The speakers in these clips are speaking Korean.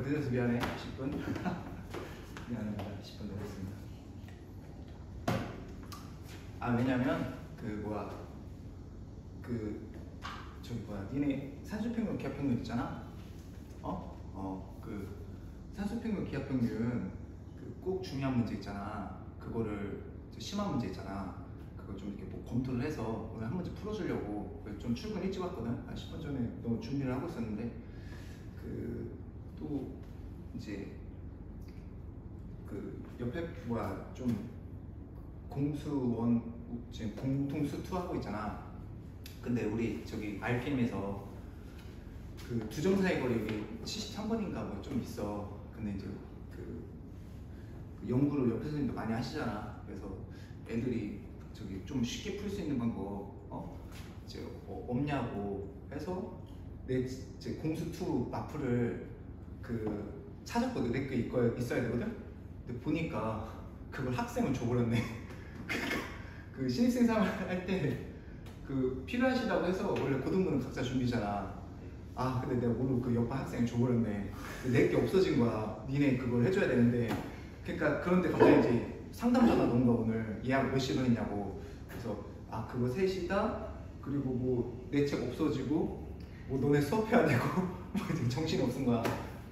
늦어서 미안해. 10분. 미안합니다. 10분 늦었습니다. 아, 왜냐면 니네 산소평균 기압평균 있잖아. 그 산소평균 기압평균 꼭 중요한 문제 있잖아. 그거를 심한 문제 있잖아. 그걸 좀 이렇게 뭐 검토를 해서 오늘 한 문제 풀어주려고 좀 출근 일찍 왔거든. 한 10분 전에 너무 준비를 하고 있었는데 또 이제 옆에 좀 공수원 지금 공통수 2 하고 있잖아. 근데 우리 저기 RPM에서 두 점 사이 거리 여기 73번인가 뭐 좀 있어. 근데 이제 연구를 옆에 선생님도 많이 하시잖아. 그래서 애들이 저기 좀 쉽게 풀 수 있는 방법 이제 없냐고 해서 내 이제 공수 2 마프를 찾았거든. 내 거 있어야 되거든. 근데 보니까 그걸 학생은 줘버렸네. 신입생 할 때 필요하시다고 해서 원래 고등부는 각자 준비잖아. 아, 근데 내가 모르고 옆에 학생이 줘버렸네. 내 게 없어진 거야. 니네 그걸 해줘야 되는데. 그러니까 그런데 갑자기 이제 상담 전화가 온 거야. 오늘 예약 몇 시로 했냐고. 그래서 그거 3시다. 그리고 뭐 내 책 없어지고 뭐 너네 수업해야 되고 뭐 정신이 없은 거야.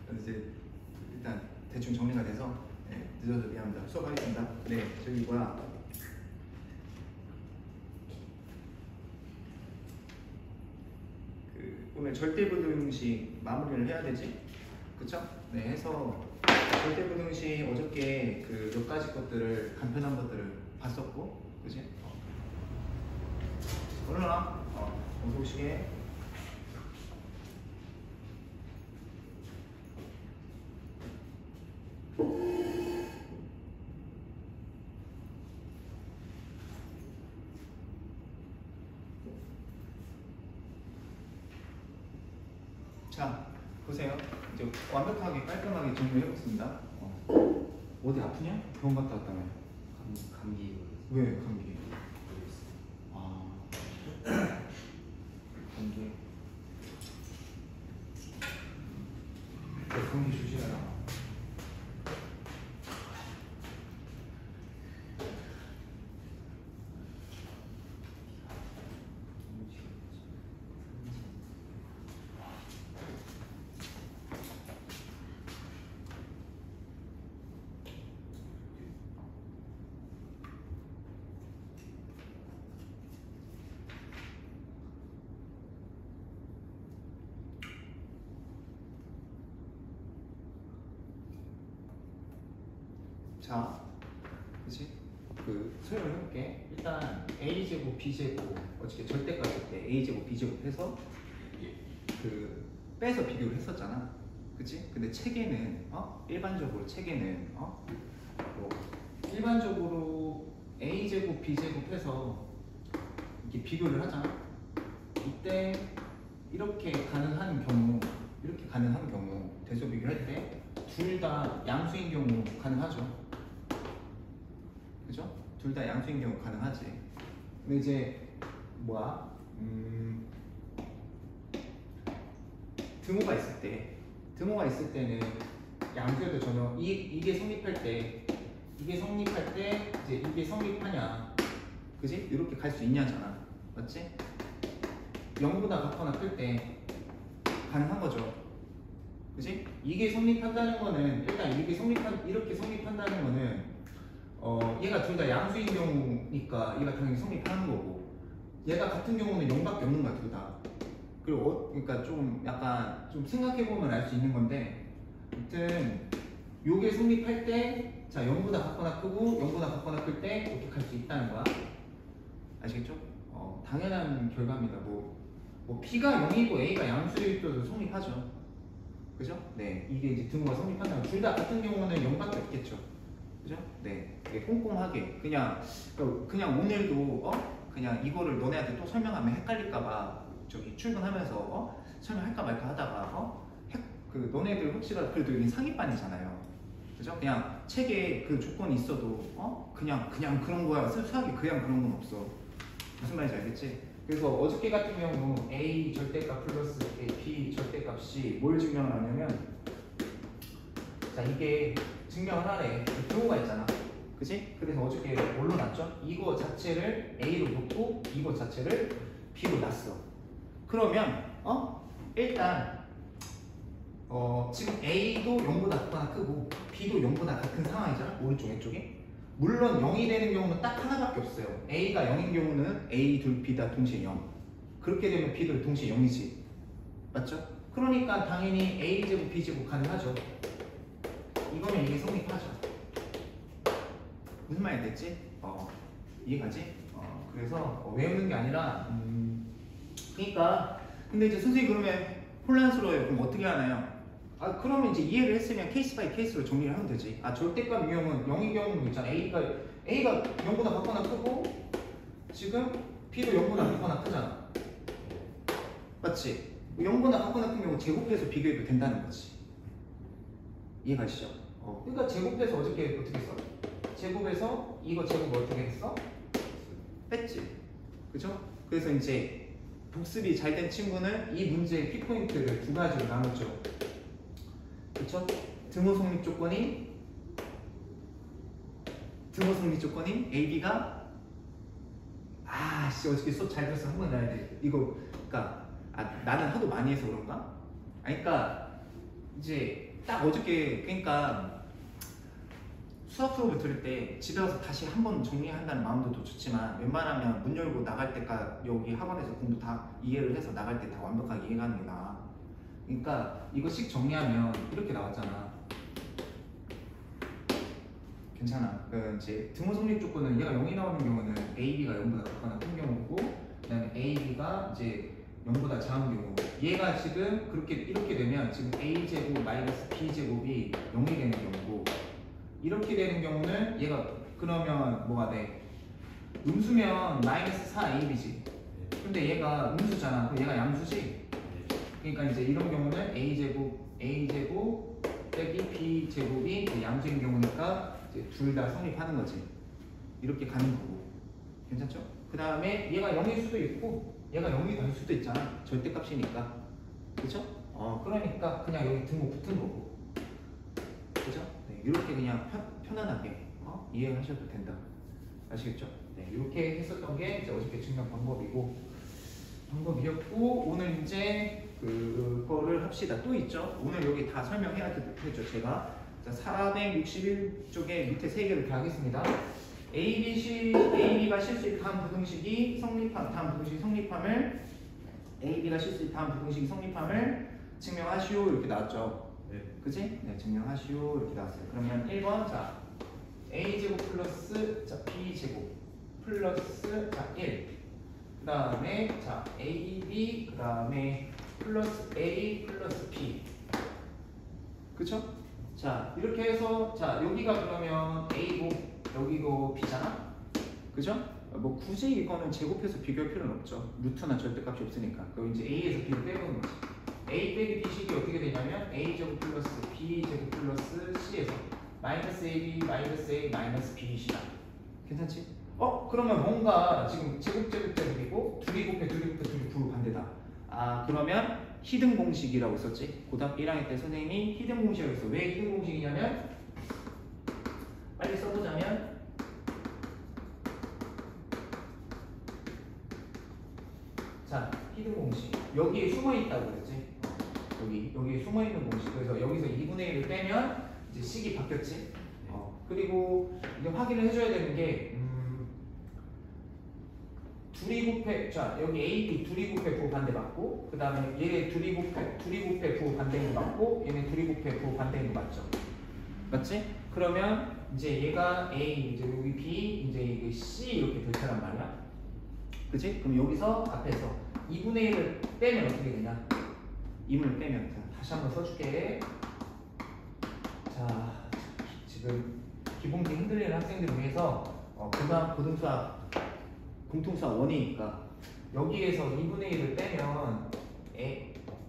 그래서 이제 일단 대충 정리가 돼서 늦어서 미안합니다. 수업하겠습니다. 네, 저기 오늘 절대부등식 마무리를 해야 되지? 그쵸? 네, 해서 절대부등식 어저께 몇 가지 것들을 간편한 것들을 봤었고, 그치? 얼른 와. 어서 오시게. 자, 보세요. 이제 완벽하게 깔끔하게 정리해보겠습니다. 어디 아프냐? 병원 갔다 왔다며. 감기. 왜 감기? 감기. 감기 조심해라. 자, 그치? 설명을 해볼게. 일단 A제곱, B제곱 어저께 절대값 할 때 A제곱, B제곱 해서 빼서 비교를 했었잖아. 그치? 근데 책에는 일반적으로 책에는 일반적으로 A제곱, B제곱 해서 이렇게 비교를 하잖아. 이때 이렇게 가능한 경우 대소 비교할 때 둘 다 양수인 경우 가능하죠. 그죠? 둘 다 양수인 경우 가능하지. 근데 이제 등호가 있을 때는 양수에도 전혀 이게 성립할 때 이제 이게 성립하냐, 그지? 이렇게 갈 수 있냐잖아, 맞지? 0보다 같거나 클 때 가능한 거죠, 그지? 이게 성립한다는 거는 일단 이렇게 성립한다는 거는 얘가 둘 다 양수인 경우니까 얘가 당연히 성립하는 거고, 얘가 같은 경우는 0밖에 없는 거야, 둘 다. 그리고 그러니까 좀 약간 좀 생각해보면 알 수 있는 건데, 아무튼 요게 성립할 때, 자 0보다 같거나 크고 0보다 같거나 클 때 이렇게 갈 수 있다는 거야. 아시겠죠? 당연한 결과입니다. 뭐 P가 0이고 A가 양수일 때도 성립하죠. 그죠? 네, 이게 이제 등호가 성립한다면 둘 다 같은 경우는 0밖에 없겠죠. 그죠? 네, 이게 꼼꼼하게 그냥 오늘도 그냥 이거를 너네한테 또 설명하면 헷갈릴까봐 저기 출근하면서 설명할까 말까 하다가 너네들 혹시라도 그래도 여기 상위반이잖아요. 그죠? 그냥 책에 그 조건이 있어도 그냥 그런 거야. 수학이 그냥 그런 건 없어. 무슨 말인지 알겠지? 그래서 어저께 같은 경우 A 절대값 플러스 B 절대값이 뭘 증명을 하냐면 자 이게 증명을 하래. 경우가 있잖아. 그지? 그래서 어저께 뭘로 놨죠? 이거 자체를 A로 놓고 이거 자체를 B로 놨어. 그러면 일단 지금 A도 0보다 같거나 크고 B도 0보다 같은 상황이잖아. 오른쪽 왼쪽에. 물론 0이 되는 경우는 딱 하나밖에 없어요. A가 0인 경우는 A 둘 B 다 동시에 0. 그렇게 되면 B도 동시에 0이지. 맞죠? 그러니까 당연히 A제곱 B제곱 가능하죠. 이거면 이게 성립하죠. 무슨 말이 됐지? 이해가지? 그래서 외우는 게 아니라 그러니까 근데 이제 선생님 그러면 혼란스러워요. 그럼 어떻게 하나요? 그러면 이제 이해를 했으면 케이스 바이 케이스로 정리를 하면 되지. 절대값 유형은 0의 경우는 있잖아. A가 0보다 같거나 크고 지금 B도 0보다 같거나 크잖아. 맞지? 0보다 같거나 큰 경우 제곱해서 비교해도 된다는 거지. 이해가시죠? 그러니까 제곱해서 어떻게 했어? 제곱해서 이거 제곱 어떻게 했어? 뺐지. 그죠? 그래서 이제 복습이 잘 된 친구는 이 문제의 키포인트를 두 가지로 나눴죠. 그쵸? 등호 성립 조건이 AB가 어저께 수업 잘 들었어. 한번 나야 돼. 이거 그러니까 나는 하도 많이 해서 그런가? 그러니까 이제 딱 어저께 그러니까 수학 수업을 들을 때 집에 와서 다시 한번 정리한다는 마음도 좋지만 웬만하면 문 열고 나갈 때까지 여기 학원에서 공부 다 이해를 해서 나갈 때 다 완벽하게 이해가는 게 나아. 그러니까 이거씩 정리하면 이렇게 나왔잖아. 괜찮아. 이제 등호 성립 조건은 얘가 0이 나오는 경우는 AB가 0보다 같거나 큰 경우고, 그다음에 AB가 이제 0보다 작은 경우. 얘가 지금 이렇게 되면 지금 A 제곱 마이너스 B 제곱이 0이 되는 경우고, 이렇게 되는 경우는 얘가 그러면 뭐가 돼? 음수면 마이너스 4AB지. 근데 얘가 음수잖아. 그럼 얘가 양수지. 그러니까 이제 이런 경우는 A 제곱 빼기 B 제곱이 양수인 경우니까 둘 다 성립하는 거지. 이렇게 가는 거고. 괜찮죠? 그 다음에 얘가 0일 수도 있고 얘가 0이 될 수도 있잖아. 절대값이니까. 그쵸? 그러니까 그냥 여기 등호 붙은 거고. 그죠? 네, 이렇게 그냥 편안하게 이해하셔도 된다. 아시겠죠? 네, 이렇게 했었던 게 이제 어저께 증명 방법이었고, 오늘 이제 그거를 합시다. 또 있죠? 오늘 여기 다 설명해야 되죠, 제가. 자, 461쪽에 밑에 3개를 다 하겠습니다. AB가 실수입 다음 부등식이 성립함을 AB가 실수입 다음 부등식이 성립함을 증명하시오. 이렇게 나왔죠. 네. 그지? 네, 증명하시오. 이렇게 나왔어요. 그러면 1번, 자, A제곱 플러스, 자, B제곱 플러스, 자, 1. 그 다음에, 자, AB, 그 다음에 플러스 A 플러스 B. 그쵸? 자, 이렇게 해서, 자, 여기가 그러면 A고, 여기고 B잖아? 그죠? 뭐 굳이 이거는 제곱해서 비교할 필요는 없죠. 루트나 절대값이 없으니까. 그럼 이제 A에서 B를 빼보는 거지. A 빼기 B식이 어떻게 되냐면 A제곱 플러스 B제곱 플러스 C에서 마이너스 AB 마이너스 A 마이너스 B이시다. 괜찮지? 그러면 뭔가 지금 제곱이고 둘이 곱해 둘이 부로 반대다. 그러면 히든 공식이라고 썼지. 고등학교 1학년 때 선생님이 히든 공식이라고 했어. 왜 히든 공식이냐면 빨리 써보자면 자, 히든 공식 여기에 숨어있다고 그랬지. 여기에 숨어있는 공식. 그래서 여기서 2분의 1을 빼면 이제 식이 바뀌었지. 그리고 이제 확인을 해줘야 되는 게 둘이 곱해, 자 여기 AB 둘이 곱해 부호 반대 맞고, 그 다음에 얘 둘이 곱해 부호 반대인 거 맞고, 얘네 둘이 곱해 부호 반대인 거 맞죠? 맞지? 그러면 이제 얘가 A, 이제 여기 B, 이제 이게 C 이렇게 될 거란 말이야. 그치? 그럼 여기서 앞에서 2분의 1을 빼면 어떻게 되냐? 2분을 빼면 다시 한번 써줄게. 자, 지금 기본기 흔들리는 학생들을 위해서 고등수학 공통수학 1이니까 여기에서 2분의 1을 빼면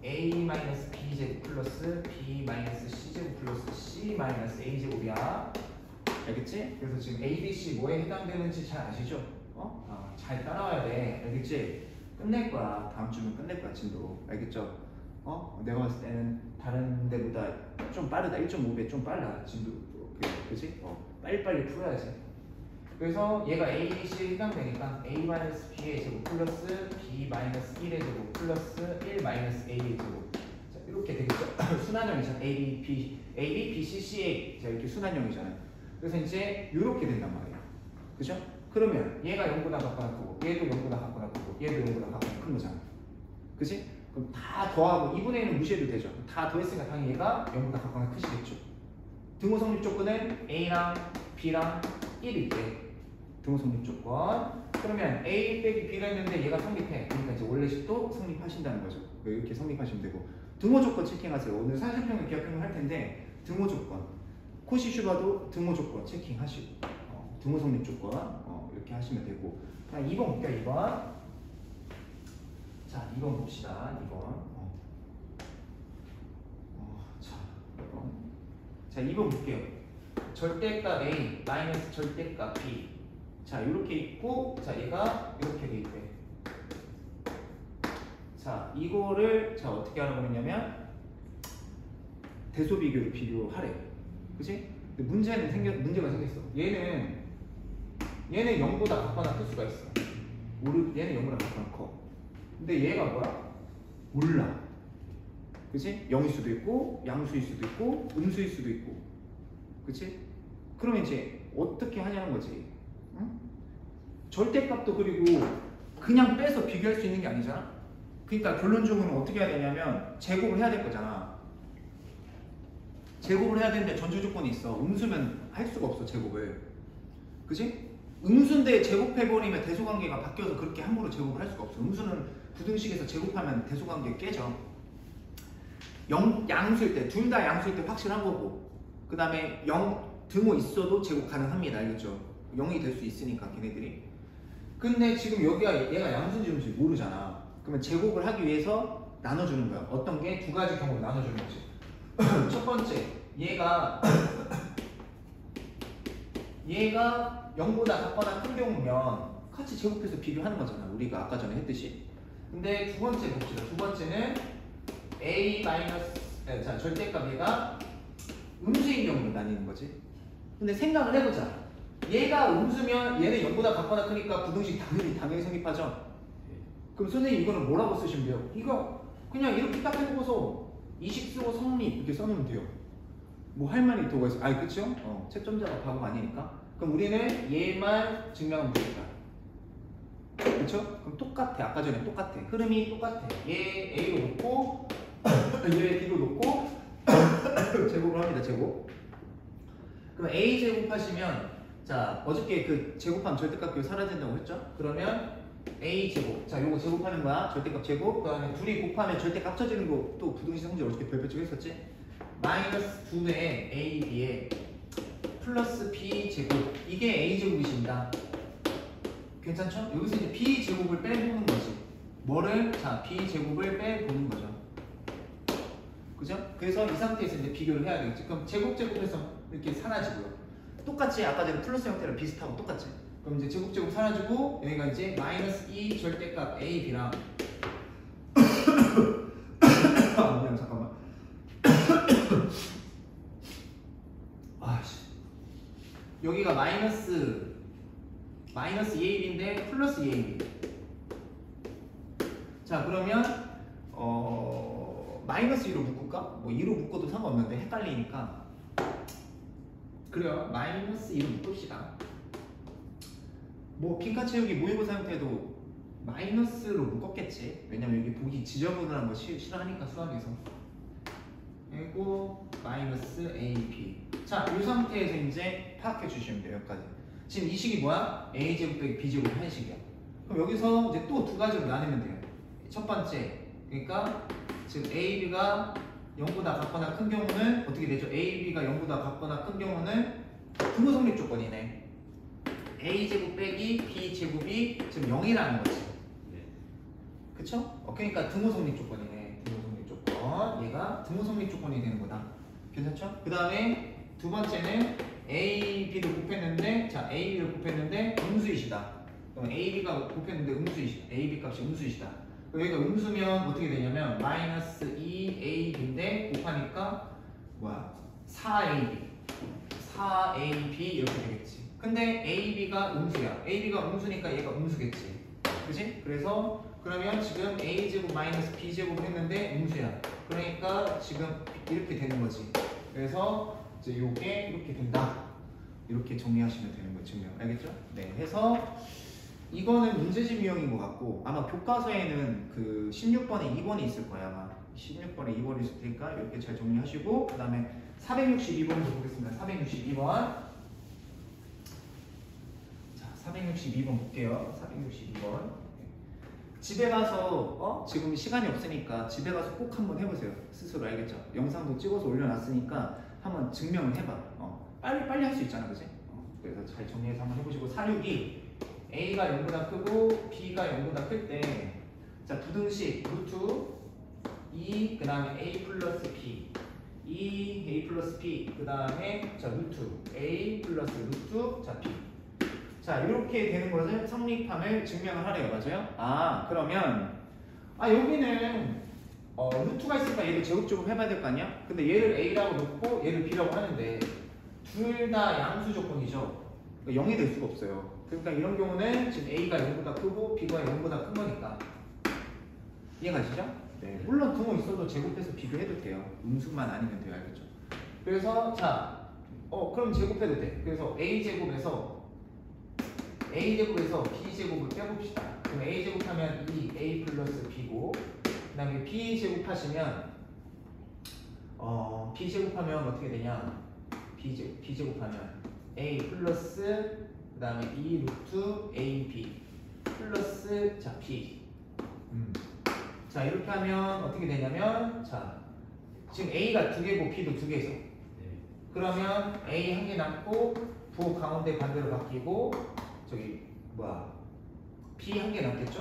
A-B제곱 플러스 B-C제곱 플러스 C-A제곱이야. 알겠지? 그래서 지금 A, B, C 뭐에 해당되는지 잘 아시죠? 잘 따라와야 돼. 알겠지? 끝낼 거야. 다음 주면 끝낼 거야, 진도. 알겠죠? 내가 봤을 때는 다른 데보다 좀 빠르다. 1.5배 좀 빨라. 지금 그지? 빨리빨리 풀어야지. 그래서 얘가 A, B, C에 해당되니까 A-B의 제곱 플러스 B-1의 제곱 플러스 1-A의 제곱. 자, 이렇게 되겠죠? 순환형이잖아. A, B, C, C, A. 자, 이렇게 순환형이잖아요. 그래서 이제 이렇게 된단 말이에요. 그죠? 그러면 얘가 0보다 같거나 크고 얘도 0보다 같거나 크고 얘도 0보다 같거나 큰 거잖아. 그지? 그럼 다 더하고 2분의 1은 무시해도 되죠. 다 더했으니까 당연히 얘가 0보다 같거나 크시겠죠. 등호 성립 조건은 A랑 B랑 1일 때 등호 성립 조건. 그러면 A 빼기 B가 있는데 얘가 성립해. 그러니까 이제 원래식도 성립하신다는 거죠. 이렇게 성립하시면 되고. 등호 조건 체킹하세요. 오늘 사실평균 기하평균 할 텐데 등호 조건. 코시 슈바도 등호 조건 체킹하시고 등호 성립 조건 이렇게 하시면 되고. 2번 볼게요. 2번. 자, 2번 봅시다. 2번. 자, 2번 볼게요. 절대값 A 마이너스 절대값 B. 자, 이렇게 있고, 자, 얘가 이렇게 돼 있대. 자, 이거를 자 어떻게 하라고 했냐면 대소 비교로 비교하래. 그치? 근데 문제가 생겼어. 얘는 0보다 같거나 클 수가 있어. 얘는 0보다 같거나 커. 근데 얘가 뭐야? 몰라. 그치? 0일 수도 있고, 양수일 수도 있고, 음수일 수도 있고. 그치? 그러면 이제 어떻게 하냐는 거지. 응? 절대값도 그리고 그냥 빼서 비교할 수 있는 게 아니잖아. 그러니까 결론적으로는 어떻게 해야 되냐면 제곱을 해야 될 거잖아. 제곱을 해야 되는데 전제 조건이 있어. 음수면 할 수가 없어, 제곱을. 그치? 음수인데 제곱해버리면 대소관계가 바뀌어서 그렇게 함부로 제곱을 할 수가 없어. 음수는 부등식에서 제곱하면 대소관계 깨져. 양수일 때, 둘 다 양수일 때 확실한 거고, 그 다음에 0 등호 있어도 제곱 가능합니다. 알겠죠? 0이 될 수 있으니까 걔네들이. 근데 지금 얘가 양수인지 음수인지 모르잖아. 그러면 제곱을 하기 위해서 나눠주는 거야. 어떤 게? 두 가지 경우로 나눠주는 거지. 첫 번째, 얘가 0보다 같거나 큰 경우면 같이 제곱해서 비교하는 거잖아. 우리가 아까 전에 했듯이. 근데 두 번째 봅시다. 두 번째는 자, 절대값 얘가 음수인 경우로 나뉘는 거지. 근데 생각을 해보자. 얘가 음수면 얘는 0보다 같거나 크니까 부등식 당연히 성립하죠. 그럼 선생님 이거는 뭐라고 쓰시면 돼요? 이거 그냥 이렇게 딱 해보고서 이식 쓰고 성립 이렇게 써놓으면 돼요. 뭐 할 말이 더가 있어. 그쵸? 채점자가 바보가 아니니까. 그럼 우리는 얘만 증명하면 되겠다. 그쵸? 그럼 똑같아. 아까 전에 똑같아. 흐름이 똑같아. 얘 A로 놓고 얘 B로 놓고 제곱을 합니다. 제곱. 그럼 A 제곱하시면 자 어저께 그 제곱하면 절대값 기호 사라진다고 했죠? 그러면 A 제곱. 자 요거 제곱하는 거야. 절대값 제곱. 그 다음에 둘이 곱하면 절대 합쳐지는 거 또 부등식 성질 어저께 별표치고 했었지? 마이너스 2의 A, B에 플러스 B 제곱. 이게 A 제곱이십니다. 괜찮죠? 여기서 이제 B 제곱을 빼보는 거지. 뭐를? 자 B 제곱을 빼보는 거죠. 그죠? 그래서 이 상태에서 이제 비교를 해야 되겠지. 그럼 제곱해서 이렇게 사라지고요. 똑같이 아까 전에 플러스 형태랑 비슷하고 똑같지. 그럼 이제 제곱 사라지고 여기가 이제 마이너스 2 절대값 A, B랑 미안 잠깐만. 여기가 마이너스 2AB인데 플러스 2AB. 자 그러면 마이너스 2로 묶을까? 뭐 2로 묶어도 상관없는데 헷갈리니까 그래요. 마이너스 2로 묶읍시다. 뭐 빈칸 채우기 모의고사 형태도 마이너스로 묶었겠지. 왜냐면 여기 보기 지저분한 거 싫어하니까 수학에서. 그리고 마이너스 AB. 자, 이 상태에서 이제 파악해 주시면 돼요. 여기까지. 지금 이 식이 뭐야? A제곱 빼기 B제곱 한 식이야. 그럼 여기서 이제 또 두 가지로 나누면 돼요. 첫 번째, 그러니까 지금 AB가 0보다 같거나 큰 경우는 어떻게 되죠? AB가 0보다 같거나 큰 경우는 등호 성립 조건이네. A제곱 빼기 B제곱이 지금 0이라는 거지. 그쵸? 그러니까 등호 성립 조건이네. 등호 성립 조건. 얘가 등호 성립 조건이 되는 거다. 괜찮죠? 그 다음에 두 번째는 A, B를 곱했는데, 자, A, B를 곱했는데 음수이시다. 그럼 A, B가 곱했는데 음수이시다. A, B 값이 음수이시다. 여기가 음수면 어떻게 되냐면 마이너스 2 AB인데 곱하니까 뭐야? 4AB 4AB 이렇게 되겠지. 근데 AB가 음수야. AB가 음수니까 얘가 음수겠지. 그지? 그래서 그러면 지금 A제곱 마이너스 B제곱을 했는데 음수야. 그러니까 지금 이렇게 되는 거지. 그래서 이제 요게 이렇게 된다. 이렇게 정리하시면 되는 거예요. 증명. 알겠죠? 네. 해서 이거는 문제집 유형인 것 같고 아마 교과서에는 그 16번에 2번이 있을 거야. 아마 16번에 2번이 있을 테니까 이렇게 잘 정리하시고 그 다음에 462번도 보겠습니다. 462번. 자, 462번 볼게요. 462번. 집에 가서 지금 시간이 없으니까 집에 가서 꼭 한번 해보세요. 스스로. 알겠죠? 영상도 찍어서 올려놨으니까 한번 증명을 해봐. 빨리 할 수 있잖아, 그지? 그래서 잘 정리해서 한번 해보시고 462 A가 0보다 크고 B가 0보다 클 때 자 부등식 루트 2 그 다음에 A 플러스 B 2 A 플러스 B 그 다음에 자 루트 A 플러스 루트 자 B 자 이렇게 되는 것을 성립함을 증명을 하래요. 맞아요? 아 그러면 여기는 루트가 있으니까 얘를 제곱적으로 해봐야 될 거 아니야? 근데 얘를 A라고 놓고 얘를 B라고 하는데 둘 다 양수 조건이죠. 0이 될 수가 없어요. 그러니까 이런 경우는 지금 A가 0보다 크고 B가 0보다 큰 거니까 이해가시죠? 네. 물론 등호 있어도 제곱해서 비교해도 돼요. 음수만 아니면 돼요. 알겠죠? 그래서 자 그럼 제곱해도 돼. 그래서 A제곱에서 B제곱을 빼봅시다. 그럼 A제곱하면 2A 플러스 B고 그 다음에 B제곱하시면 B제곱하면 어떻게 되냐 B제곱하면 A 플러스 그 다음에 2 루트 AB 플러스 자 B 자 이렇게 하면 어떻게 되냐면 자 지금 A가 2개고 B도 2개죠. 그러면 A 한 개 남고 부호 가운데 반대로 바뀌고 저기 뭐야 B 한 개 남겠죠?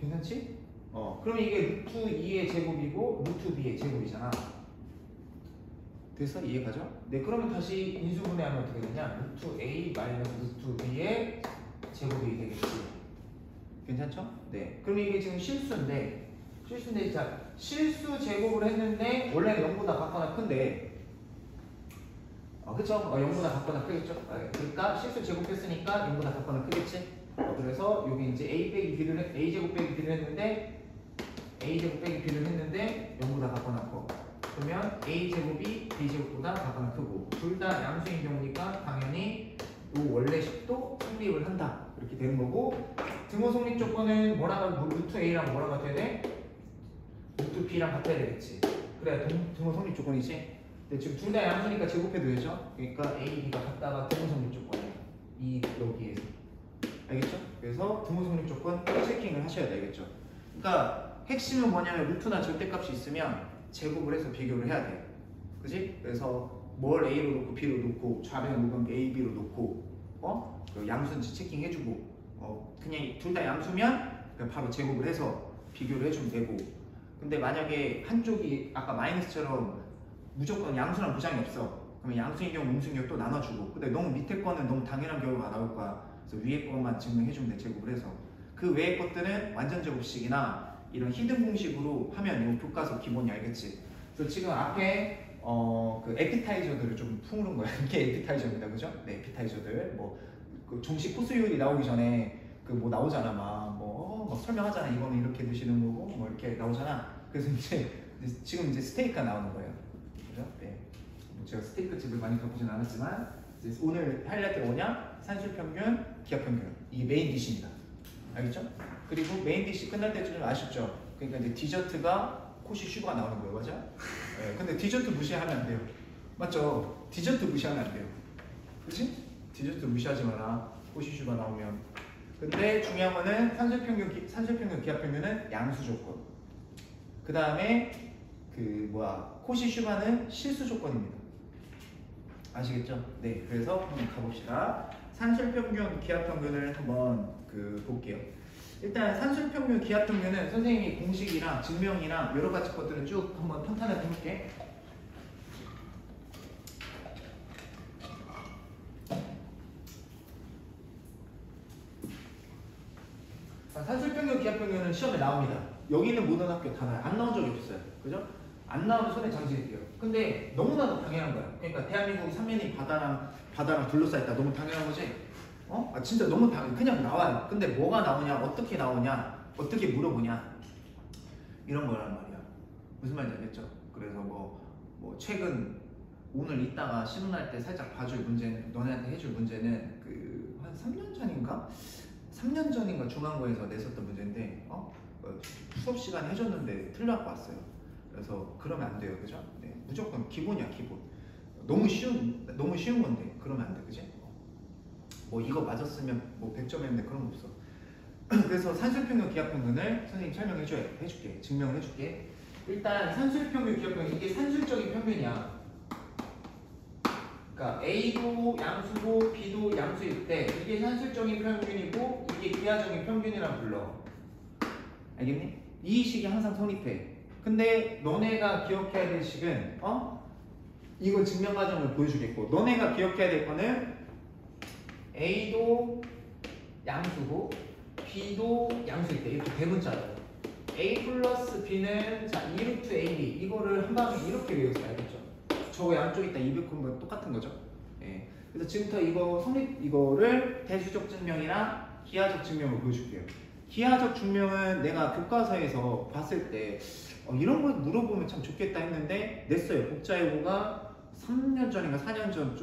괜찮지? 그럼 이게 루트 2의 제곱이고 루트 B의 제곱이잖아. 돼서 이해가죠? 네, 그러면 다시 인수분해하면 어떻게 되냐? 루트 A 마이너스 루트 B의 제곱이 되겠지. 괜찮죠? 네. 그럼 이게 지금 실수인데 자 실수 제곱을 했는데 원래는 0보다 같거나 큰데 그쵸? 0보다 같거나 크겠죠? 그러니까 실수 제곱했으니까 0보다 같거나 크겠지? 그래서 여기 이제 A 제곱 빼기 B를 했는데 A 제곱 빼기 B를 했는데 0보다 같거나 커. 그러면 A제곱이 B제곱보다 같거나 크고 둘 다 양수인 경우니까 당연히 이 원래식도 성립을 한다. 이렇게 되는 거고 등호 성립 조건은 뭐라고 루트 A랑 뭐라고 같아야 돼? 루트 B랑 같아야 되겠지. 그래야 등호 성립 조건이지. 근데 지금 둘 다 양수니까 제곱해도 되죠? 그러니까 A, B가 같다가 등호 성립 조건이야. 여기에서. 알겠죠? 그래서 등호 성립 조건 체킹을 하셔야 되겠죠. 그러니까 핵심은 뭐냐면 루트나 절대값이 있으면 제곱을 해서 비교를 해야 돼. 그지? 그래서 뭘 A로 놓고 B로 놓고 좌변 우변 A, B로 놓고 그 양수인지 체킹해주고 그냥 둘 다 양수면 그냥 바로 제곱을 해서 비교를 해주면 되고 근데 만약에 한쪽이 아까 마이너스처럼 무조건 양수랑 무장이 없어. 그러면 양수인 경우 음수인 경우 또 나눠주고 근데 너무 밑에 거는 너무 당연한 결과가 나올 거야. 그래서 위에 것만 증명해주면 돼. 제곱을 해서 그 외의 것들은 완전 제곱식이나 이런 히든 공식으로 하면 이거 교과서 기본이 알겠지. 그래서 지금 앞에 그 에피타이저들을 좀 푸는 거야. 이게 에피타이저입니다, 그죠? 네, 에피타이저들 그 종식 코스요리 나오기 전에 그 뭐 나오잖아, 막 설명하잖아. 이거는 이렇게 드시는 거고 뭐 이렇게 나오잖아. 그래서 지금 이제 스테이크가 나오는 거예요, 그죠? 네. 뭐 제가 스테이크 집을 많이 가보진 않았지만 이제 오늘 하이라이트가 뭐냐? 산술평균, 기하평균 이게 메인 디시입니다. 알겠죠? 그리고 메인 디시 끝날 때쯤 좀 아쉽죠? 그러니까 이제 디저트가 코시 슈가 나오는 거예요, 맞아? 네, 근데 디저트 무시하면 안 돼요. 맞죠? 디저트 무시하면 안 돼요. 그치? 디저트 무시하지 마라. 코시 슈가 나오면. 근데 중요한 거는 산술평균, 기하평균은 양수 조건. 그 다음에 코시 슈가는 실수 조건입니다. 아시겠죠? 네, 그래서 한번 가봅시다. 산술평균, 기하평균을 한번 볼게요. 일단 산술평균, 기하평균은 선생님이 공식이랑 증명이랑 여러 가지 것들을 쭉 한번 평탄하게 해볼게. 산술평균, 기하평균은 문제는 시험에 나옵니다. 여기는 모든 학교 다 나와요. 안 나온 적이 없어요. 그죠? 안 나오면 손에 장식이에요. 근데 너무나도 당연한 거야. 그러니까 대한민국이 3면이 바다랑 둘러싸였다. 너무 당연한 거지? 진짜 너무 그냥 나와요. 근데 뭐가 나오냐, 어떻게 나오냐, 어떻게 물어보냐, 이런 거란 말이야. 무슨 말인지 알겠죠? 그래서 뭐 최근 오늘 이따가 신문할 때 살짝 봐줄 문제는, 너네한테 해줄 문제는 그 한 3년 전인가? 3년 전인가 중간고에서 냈었던 문제인데 수업 시간에 해줬는데 틀려갖고 왔어요. 그래서 그러면 안 돼요, 그죠? 네, 무조건 기본이야, 기본. 너무 쉬운 건데 그러면 안 돼, 그지? 뭐 이거 맞았으면 뭐 100점이었는데 그런 거 없어. 그래서 산술평균 기하평균을 선생님 해줄게. 증명을 해줄게. 일단 산술평균 기하평균, 이게 산술적인 평균이야. 그러니까 A도 양수고 B도 양수일 때 이게 산술적인 평균이고 이게 기하적인 평균이라 불러. 알겠니? 이 식이 항상 성립해. 근데 너네가 기억해야 될 식은 이거 증명 과정을 보여주겠고, 너네가 기억해야 될 거는 A도 양수고 B도 양수일 때 이렇게 대문자예요. A 플러스 B는 자 2루트 AB, 이거를 한 방에 이렇게 외우세요. 알겠죠? 저거 양쪽에 있다 200건 똑같은 거죠. 예. 그래서 지금부터 이거를 대수적 증명이랑 기하적 증명을 보여줄게요. 기하적 증명은 내가 교과서에서 봤을 때 이런 거 물어보면 참 좋겠다 했는데 냈어요. 복자예보가 3년 전인가 4년 전,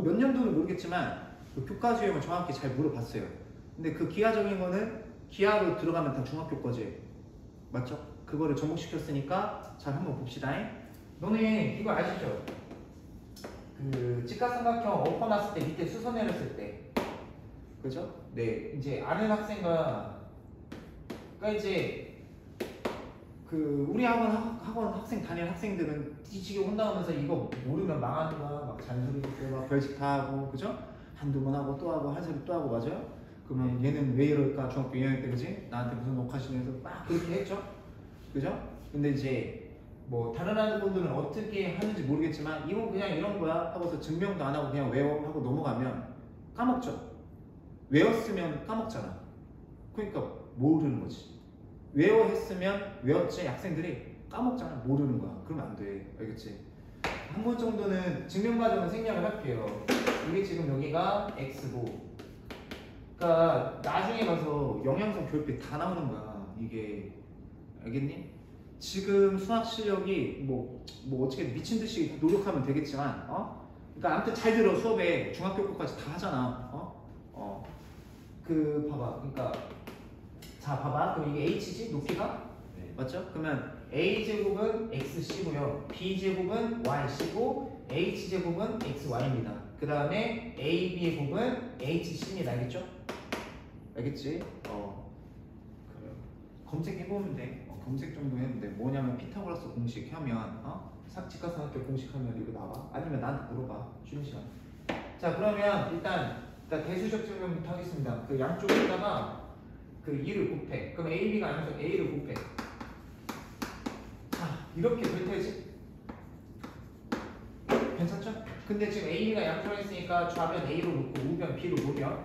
몇 년도는 모르겠지만 그 교과서 유형을 정확히 잘 물어봤어요. 근데 그 기하적인 거는 기하로 들어가면 다 중학교 거지, 맞죠? 그거를 접목시켰으니까 잘 한번 봅시다. 너네 이거 아시죠? 그 직각삼각형 엎어놨을 때 밑에 수서 내렸을 때, 그죠? 네, 이제 아는 학생과 그러니까 이제 그 우리 학원 학생 다니는 학생들은 뒤지게 혼나오면서 이거 모르면 망하는 거야. 막 잔소리 듣고 막 별짓 다 하고, 그죠? 한두 번 하고 또 하고 한 소리 또 하고, 맞아요? 그러면 얘는 왜 이럴까? 중학교 2학년 때, 그지? 나한테 무슨 녹화실에서 막 그렇게 했죠? 그죠? 근데 이제 뭐 다른 학원들은 어떻게 하는지 모르겠지만 이건 그냥 이런 거야 하고서 증명도 안 하고 그냥 외워 하고 넘어가면 까먹죠? 외웠으면 까먹잖아. 그러니까 모르는 거지. 외워 했으면 외웠지, 학생들이 까먹잖아. 모르는 거야. 그러면 안 돼. 알겠지? 한 번 정도는 증명 과정은 생략을 할게요. 이게 지금 여기가 X고, 그러니까 나중에 가서 영양성 교육비 다 나오는 거야. 이게, 알겠니? 지금 수학 실력이 뭐 어떻게 미친 듯이 노력하면 되겠지만, 그러니까 아무튼 잘 들어. 수업에 중학교 거까지 다 하잖아. 그 봐봐. 그러니까 자 봐봐. 그럼 이게 h지 높이가, 네. 맞죠? 그러면 a 제곱은 xc고요, b 제곱은 yc고, h 제곱은 xy입니다. 그 다음에 a, b의 곱은 hc입니다. 알겠죠? 알겠지? 검색해보면 돼. 검색 정도 했는데 뭐냐면 피타고라스 공식 하면 직각삼각형 공식 하면 이거 나와. 아니면 나한테 물어봐. 쉬는 시간. 자, 그러면 일단 대수적 증명부터 하겠습니다. 그 양쪽에다가 그 2를 곱해. 그럼 a, b가 아니어서 a를 곱해. 자, 이렇게 될 테지? 괜찮죠? 근데 지금 a, b가 양수로 했으니까 좌변 a로 놓고 우변 b로 놓으면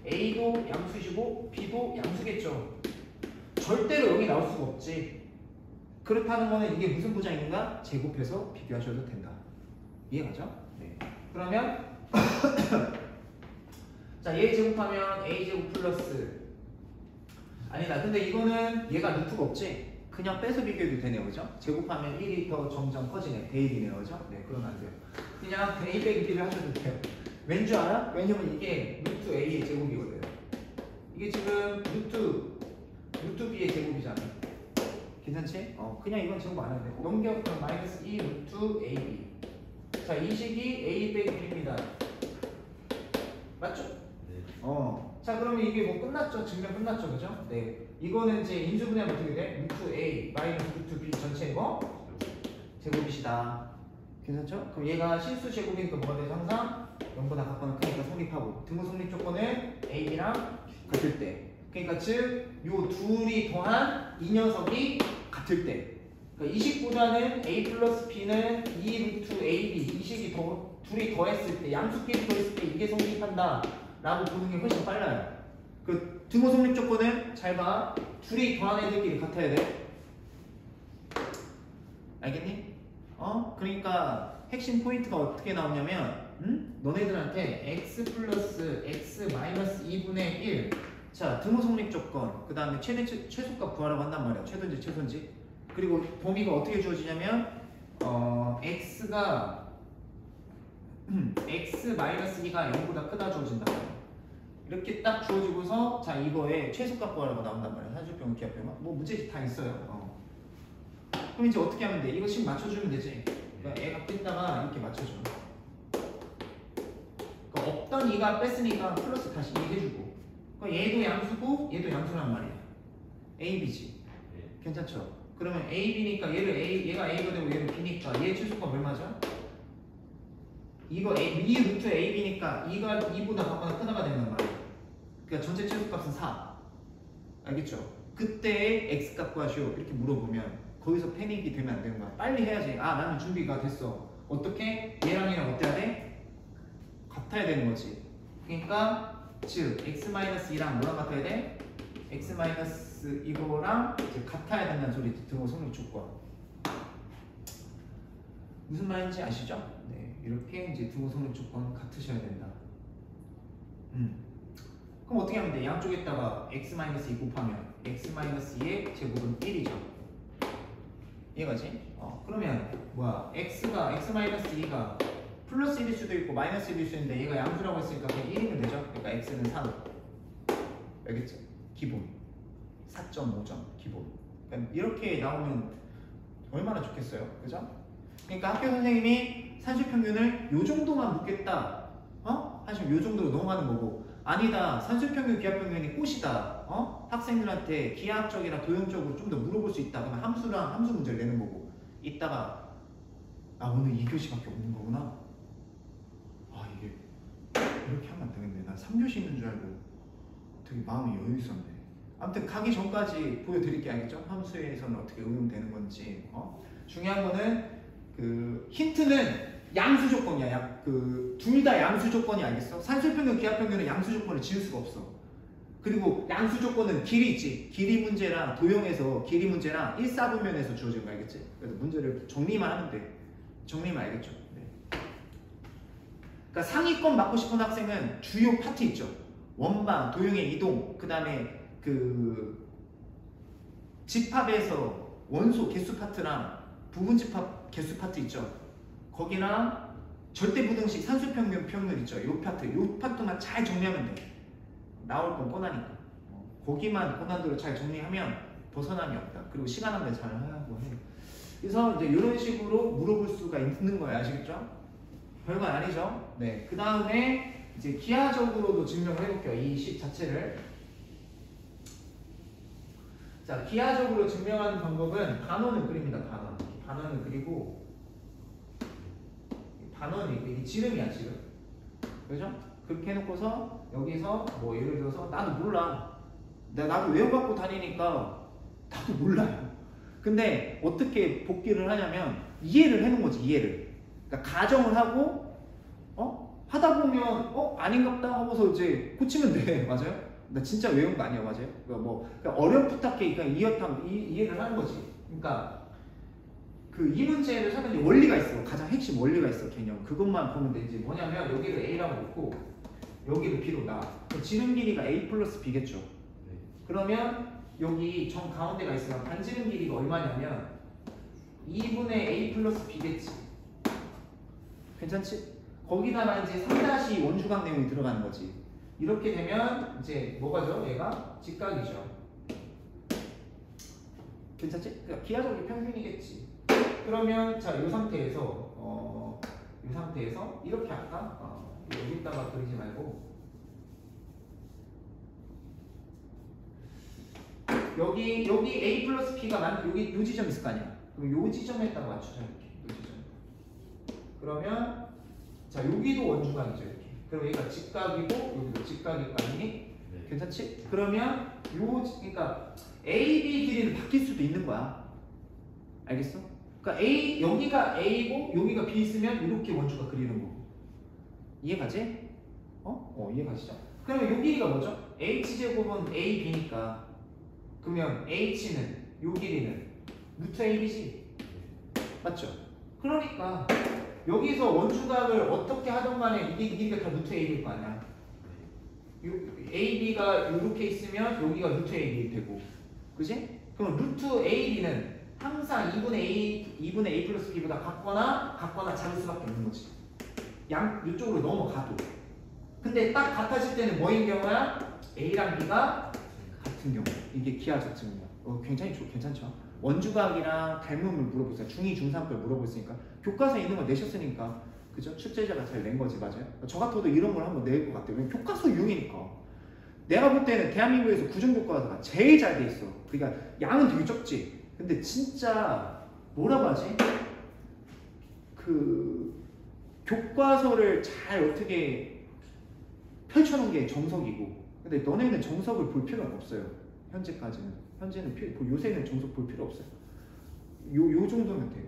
a도 양수시고 b도 양수겠죠. 절대로 여기 나올 수가 없지. 그렇다는 거는 이게 무슨 보장인가? 제곱해서 비교하셔도 된다. 이해가죠? 네. 그러면 자, 얘 제곱하면 a 제곱 플러스, 아니다. 근데 이거는 얘가 루트가 없지? 그냥 빼서 비교해도 되네요. 그죠? 제곱하면 1이 더 점점 커지네. 대입이네요. 그죠? 네, 그러면 안 돼요. 그냥 a 빼기 b를 하셔도 돼요. 왠 줄 알아? 왜냐면 이게 루트 a의 제곱이거든. 이게 지금 루트 b의 제곱이잖아. 괜찮지? 그냥 이건 제곱 안 해도 돼. 넘겨. 그럼 마이너스 2 루트 ab. 자, 이 식이 a 빼기 b입니다. 맞죠? 네. 자, 그러면 이게 뭐 끝났죠? 증명 끝났죠? 그죠? 네. 이거는 이제 인수분해하면 어떻게 돼? 루트 a 마이너스 루트 b 전체인 거 제곱이시다. 괜찮죠? 그럼 얘가 실수 제곱이니까 뭐가 되죠? 항상 0보다 같거나 크니까 성립하고, 등호 성립 조건은 ab랑 같을 때. 그러니까 즉 요 둘이 더한 이 녀석이 같을 때, 그러니까 이 식보다는 a 플러스 b는 2 루트 ab, 이 식이 둘이 더했을 때, 양수끼리 더했을 때 이게 성립한다 라고 보는 게 훨씬 빨라요. 그 등호 성립 조건은 잘 봐. 둘이 더한 애들끼리 같아야 돼. 알겠니? 그러니까 핵심 포인트가 어떻게 나오냐면 너네들한테 x 플러스 x 마이너스 2분의 1 자, 등호 성립 조건 그 다음에 최소값 구하라고 한단 말이야. 최소인지 최소인지. 그리고 범위가 어떻게 주어지냐면 x가 x 마이너스 2가 0보다 크다 주어진단 말이야. 이렇게 딱 주어지고서 자 이거에 최소값 구하라고 나온단 말이야. 산술평균 기하평균 뭐 문제 다 있어요. 그럼 이제 어떻게 하면 돼? 이거 식 맞춰주면 되지. 그러니까 애가 뺐다가 이렇게 맞춰줘. 그러니까 없던 2가 뺐으니까 플러스 다시 2 해주고. 그러니까 얘도 양수고 얘도 양수란 말이야. A, B지. 괜찮죠? 그러면 A, B니까 얘가 A가 되고 얘는 B니까 얘 최소값 얼마죠? 이거 이 루트 A, B니까 2가 2보다 작거나 크다가 된단 말이야. 그러니까 전체 최소값은 4. 알겠죠? 그때 X값 구하시오. 이렇게 물어보면 거기서 패닉이 되면 안 되는 거야. 빨리 해야지. 나는 준비가 됐어. 어떻게? 얘랑 얘랑 어때야 돼? 같아야 되는 거지. 그러니까 즉 x-2랑 뭐랑 같아야 돼? x-이거랑 이제 같아야 된다는 소리지. 등호 성립 조건. 무슨 말인지 아시죠? 네, 이렇게 이제 등호 성립 조건 같으셔야 된다. 그럼 어떻게 하면 돼? 양쪽에다가 x-2 곱하면 x-2의 제곱은 1이죠. 이해가지? 그러면 뭐야? x가 x-2가 플러스 1일 수도 있고 마이너스 1일 수도 있는데 얘가 양수라고 했으니까 그냥 1이면 되죠? 그러니까 x는 3. 알겠죠? 기본 4.5점 기본. 그러니까 이렇게 나오면 얼마나 좋겠어요? 그죠? 그러니까 학교 선생님이 산술평균을 요 정도만 묻겠다 하시면 요 정도로 넘어가는 거고 아니다 산술평균 기하평균이 꽃이다 학생들한테 기하학적이나 도형적으로 좀 더 물어볼 수 있다 그러면 함수랑 함수 문제를 내는 거고 이따가 오늘 2교시밖에 없는 거구나 이게 이렇게 하면 안 되겠네 난 3교시 있는 줄 알고 되게 마음이 여유 있었네 아무튼 가기 전까지 보여드릴게 알겠죠? 함수에서는 어떻게 응용되는 건지 중요한 거는 그 힌트는 양수 조건이야. 둘 다 양수 조건이 알겠어? 산술평균, 기하평균은 양수 조건을 지을 수가 없어. 그리고 양수 조건은 길이 있지. 길이 문제랑 도형에서 길이 문제랑 1사분면에서 주어진 거 알겠지? 그래서 문제를 정리만 하면 돼. 정리만 알겠죠? 네. 그러니까 상위권 맞고 싶은 학생은 주요 파트 있죠. 원방, 도형의 이동, 그 다음에 그 집합에서 원소 개수 파트랑 부분 집합 개수 파트 있죠. 거기랑 절대부등식 산술평균 평균 있죠. 요 파트만 잘 정리하면 돼. 나올 건 뻔하니까. 거기만 고난도를 잘 정리하면 벗어남이 없다. 그리고 시간 안배 잘 하고 해. 그래서 이제 이런 식으로 물어볼 수가 있는 거예요. 아시겠죠? 별건 아니죠? 네. 그 다음에 이제 기하적으로도 증명을 해볼게요. 이 식 자체를. 자, 기하적으로 증명하는 방법은 반원을 그립니다. 반원을 그리고 반원이 이게 지름이야 지름. 그죠? 그렇게 해놓고서 여기서 뭐 예를 들어서 나도 몰라. 나도 외워갖고 다니니까 나도 몰라요. 근데 어떻게 복귀를 하냐면 이해를 해놓은 거지 이해를. 그러니까 가정을 하고 하다 보면 아닌갑다 하고서 이제 고치면 돼. 맞아요? 나 진짜 외운 거 아니야. 맞아요? 그러니까 어렴풋하게 이해를 하는 거지. 그러니까 이 문제를 설명해 원리가 있어. 가장 핵심 원리가 있어. 개념. 그것만 보면 되지. 뭐냐면 여기를 A라고 놓고 여기를 B로 놔. 지름 길이가 A 플러스 B겠죠. 네. 그러면 여기 정 가운데가 있으면 반지름 길이가 얼마냐면 2분의 A 플러스 B겠지. 괜찮지? 거기다가 이제 3' 원주각 내용이 들어가는 거지. 이렇게 되면 이제 뭐가죠? 얘가 직각이죠. 괜찮지? 그러니까 기하적인 평균이겠지. 그러면 자, 이 상태에서 이렇게 할까? 여기다가 그리지 말고 여기 A 플러스 B가 여기 요 지점 있을 거 아니야? 그럼 요 지점에다가 맞추자 이렇게. 요 지점. 그러면 자, 여기도 원주각이죠 이렇게. 그럼 여기가 직각이고 여기도 직각일 거 아니니? 네. 괜찮지? 그러면 그러니까 A, B 길이는 바뀔 수도 있는 거야. 알겠어? 그러니까 여기가 A고 여기가 B 있으면 이렇게 원주가 그리는 거고. 이해가지? 이해가시죠? 그러면 요 길이가 뭐죠? h제곱은 ab니까 그러면 h는 요 길이는 루트 ab지 맞죠? 그러니까 여기서 원주각을 어떻게 하든 간에 이게 길이가 다 루트 ab일 거 아니야. ab가 이렇게 있으면 여기가 루트 ab이 되고 그지? 그럼 루트 ab는 항상 2분의 a 플러스 b보다 같거나 작을 수밖에 없는 거지. 이쪽으로 넘어가도. 근데 딱 같아질 때는 뭐인 경우야? a랑 b가 같은 경우. 이게 기하적 증명. 굉장히 괜찮죠? 원주각이랑 닮음을 물어보세요. 중2, 중3 걸 물어보니까 교과서에 있는 거 내셨으니까 그죠? 출제자가 잘 낸 거지 맞아요? 저 같아도 이런 걸 한번 낼 것 같아요. 교과서 유형이니까. 내가 볼 때는 대한민국에서 구정교과서가 제일 잘 돼 있어. 그러니까 양은 되게 적지. 근데 진짜 뭐라고 하지? 그 교과서를 잘 어떻게 펼쳐놓은 게 정석이고 근데 너네는 정석을 볼 필요는 없어요. 요새는 정석 볼 필요 없어요. 요 정도면 돼요.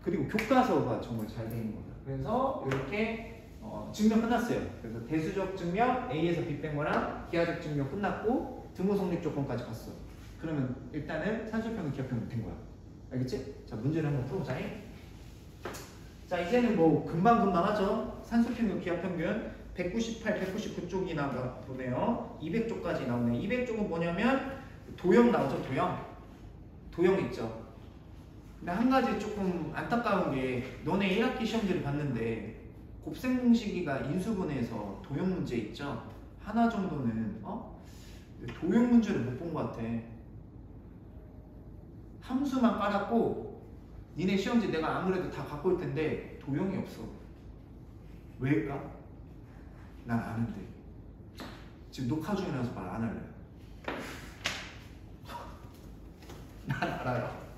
그리고 교과서가 정말 잘 되는 거다. 그래서 이렇게 증명 끝났어요. 그래서 대수적 증명 A에서 B 뺀 거랑 기하적 증명 끝났고 등호성립 조건까지 봤어. 그러면 일단은 산술평균 기하평균 된 거야. 알겠지? 자 문제를 한번 풀어보자. 자 이제는 뭐 금방 하죠. 산술평균 기하평균 198, 199쪽이나 보네요. 200쪽까지 나오네. 200쪽은 뭐냐면 도형 나오죠. 도형 있죠. 근데 한 가지 조금 안타까운 게 너네 1학기 시험지를 봤는데 곱셈 공식이가 인수분해에서 도형 문제 있죠. 하나 정도는 도형 문제를 못 본 것 같아. 함수만 깔았고 니네 시험지 내가 아무래도 다 갖고 올 텐데 도형이 없어. 왜일까? 난 아는데 지금 녹화 중이라서 말 안 할래요. 난 알아요.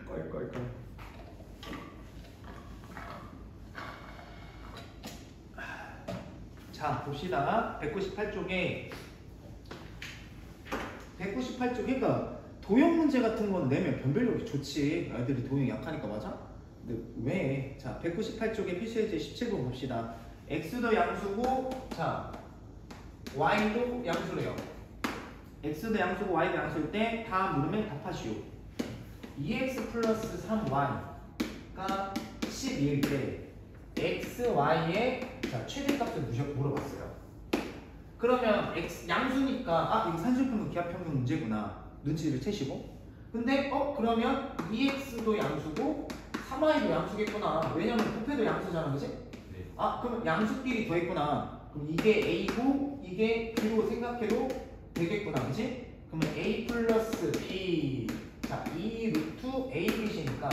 껄껄껄. 자 봅시다. 198쪽에 그러니까 도형 문제 같은 건 내면 변별력이 좋지. 애들이 도형이 약하니까 맞아? 근데 왜? 자 198쪽에 필수예제 17번 봅시다. x도 양수고 자 y도 양수래요. x도 양수고 y도 양수일 때 다 물으면 답하시오. 2x 플러스 3y가 12일 때 x, y의 자, 최대값을 물어봤어요. 그러면 x 양수니까 이거 산술평균 기하평균 문제구나. 눈치를 채시고 근데 그러면 2x도 양수고 3y도 양수겠구나. 왜냐면 부패도 양수잖아 그치? 그럼 양수끼리 더했구나. 그럼 이게 a고 이게 b로 생각해도 되겠구나 그치? 그러면 a 플러스 b 자 2 루트 a b시니까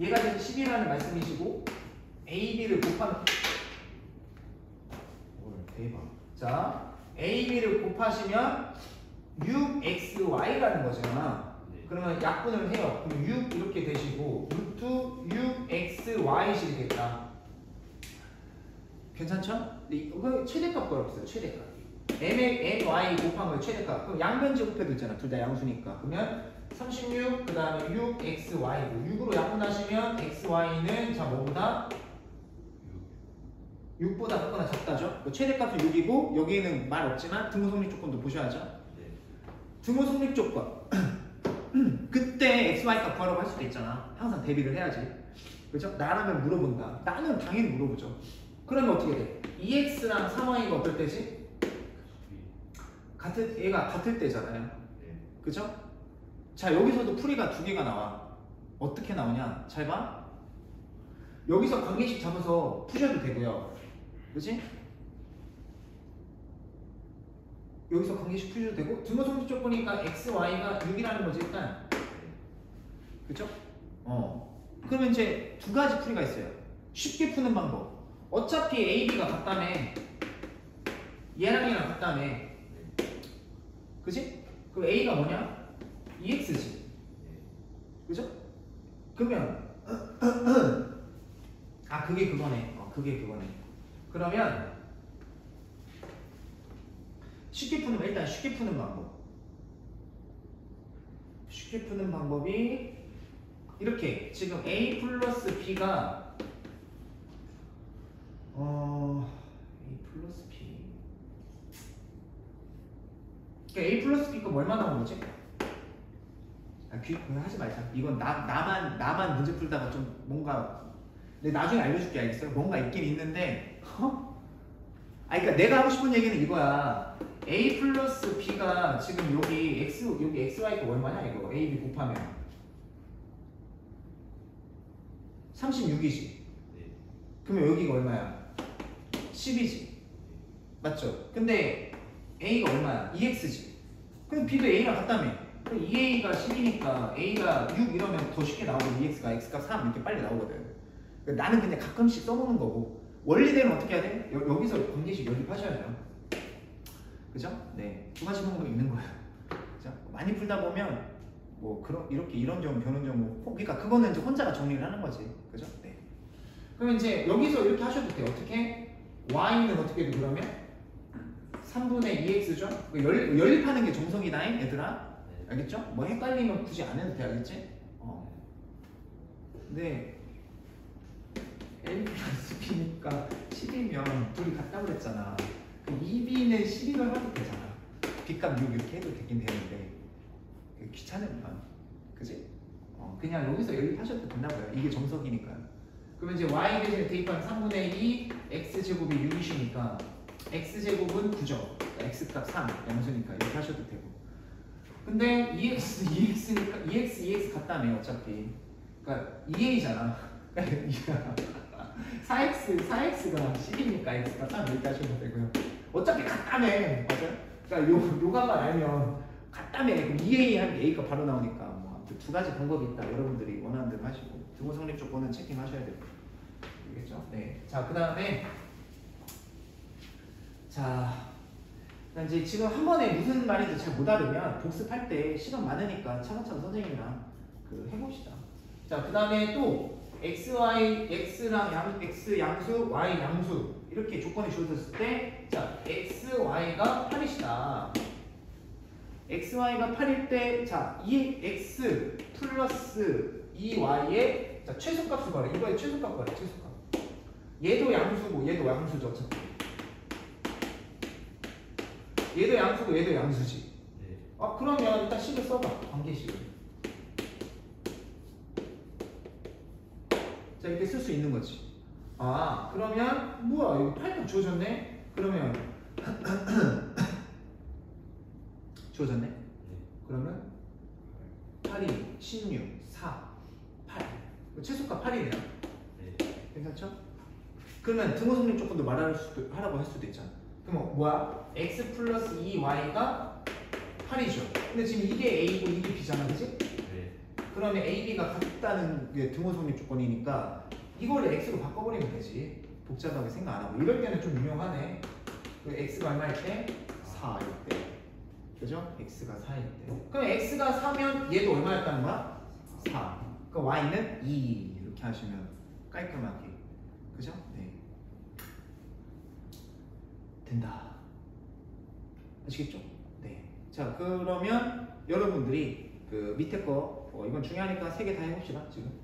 얘가 지금 10이라는 말씀이시고 a b를 곱하면 대박. 자 a b를 곱하시면 6xy라는 거잖아. 그러면 약분을 해요. 그럼 6 이렇게 되시고 루트 6xy시 되겠다. 괜찮죠? 이거 최대값 걸었어요. 최대값. my 곱한 거예요. 최대값. 그럼 양변지 곱해도 있잖아. 둘 다 양수니까. 그러면 36, 그 다음에 6xy고 6으로 약분하시면 xy는 자 뭐보다? 6보다 작거나 작다죠? 최대값은 6이고 여기에는 말 없지만 등호성립 조건도 보셔야죠. 등호성립 조건. 그때 xy 값 구하라고 할 수도 있잖아. 항상 대비를 해야지. 그렇죠? 나라면 물어본다. 나는 당연히 물어보죠. 그러면 어떻게 돼? 2x랑 3y가 어떨 때지? 얘가 같을 때잖아요. 그죠? 자 여기서도 풀이가 두 개가 나와. 어떻게 나오냐? 잘 봐. 여기서 관계식 잡아서 푸셔도 되고요. 그치? 여기서 관계식 푸셔도 되고 등호성립 조건이니까 x, y가 6이라는 거지 일단. 그쵸? 그러면 이제 두 가지 풀이가 있어요. 쉽게 푸는 방법. 어차피 A, B가 같다며. 얘랑 얘랑 같다며. 그치? 그럼 A가 뭐냐? 2X지. 그죠? 그러면 그게 그거네. 그게 그거네. 그러면 쉽게 푸는 일단 쉽게 푸는 방법. 쉽게 푸는 방법이 이렇게 지금 A 플러스 B가 A 플러스 B 그럼 얼마 나온 거지? 그거 하지 말자. 이건 나만 문제 풀다가 좀 뭔가 근데 나중에 알려줄게. 알겠어요? 뭔가 있긴 있는데 그러니까 내가 하고 싶은 얘기는 이거야. A 플러스 B가 지금 여기 XY가 얼마냐 이거 A, B 곱하면 36이지. 그러면 여기가 얼마야? 10이지. 맞죠? 근데 A가 얼마야? 2X지. 그럼 B도 A랑 같다며. 그럼 2A가 10이니까 A가 6 이러면 더 쉽게 나오고 2X가 X값 3 이렇게 빨리 나오거든. 그러니까 나는 그냥 가끔씩 써보는 거고 원리대는 어떻게 해야 돼? 여기서 관계식 연립하셔야죠. 그죠? 네. 두 가지 방법이 있는 거예요. 그죠? 많이 풀다 보면 뭐 이렇게 이런점 변은점 뭐 그러니까 그거는 이제 혼자가 정리를 하는 거지. 그죠? 네. 그러면 이제 여기서 이렇게 하셔도 돼요. 어떻게? y는 어떻게 돼 그러면? 3분의 2x죠? 연립하는 게 정석이다 얘들아. 알겠죠? 뭐 헷갈리면 굳이 안 해도 돼. 알겠지? 근데 A 플러스 B니까 10이면 둘이 같다고 그랬잖아. 2B는 11을 해도 되잖아. B값 6 이렇게 해도 되긴 되는데 귀찮으면 그지? 그냥 여기서 연립하셔도 된다고요. 이게 정석이니까요. 그러면 이제 y 대신에 대입하면 3분의 2 x제곱이 6이시니까 x제곱은 9죠. 그러니까 x값 3 양수니까 이렇게 하셔도 되고. 근데 2x, 2x니까 2x, 2x 같다며 어차피. 그러니까 2a잖아. 4x가 10이니까 x가 3 이렇게 하셔도 되고요. 어차피 같다며. 맞아요? 그러니까 요 값만 알면 같다며. 그럼 2a 하면 a가 바로 나오니까 뭐 두 가지 방법이 있다. 여러분들이 원하는 대로 하시고 등호 성립 조건은 체킹하셔야 되고. 알겠죠? 네. 자, 그 다음에 이제 지금 한 번에 무슨 말인지 잘 못 알으면 복습할 때 시간 많으니까 차근차근 선생님이랑 해봅시다. 자, 그 다음에 또 x랑 x 양수, y 양수 이렇게 조건이 주어졌을 때 자, xy가 8이시다. xy가 8일 때 자, 2x 플러스 2y의 자, 최소값을 봐라. 이거의 최소값 봐라. 최소값. 얘도 양수고 얘도 양수죠. 어차피. 얘도 양수고 얘도 양수지. 그러면 일단 식을 써봐. 관계식을. 자, 이렇게 쓸 수 있는 거지. 그러면 뭐야 이거 8값 주어졌네? 그러면 주어졌네? 그러면 8이 16, 4, 8 최소값 8이네요. 괜찮죠? 그러면 등호 성립 조건도 하라고 할 수도 있잖아. 그럼 뭐야? x 플러스 2y가 8이죠. 근데 지금 이게 a고 이게 b잖아, 그치? 그러면 a, b가 같다는 게 등호 성립 조건이니까 이거를 x로 바꿔버리면 되지. 복잡하게 생각 안 하고. 이럴 때는 좀 유명하네. x가 얼마일 때? 4일 때. 그죠? x가 4일 때. 그럼 x가 4면 얘도 얼마였다는 거야? 4. 그럼 y는 2 이렇게 하시면 깔끔하게. 그죠? 네. 된다. 아시겠죠? 네. 자, 그러면 여러분들이 그 밑에 거 이건 중요하니까 3개 다 해봅시다. 지금.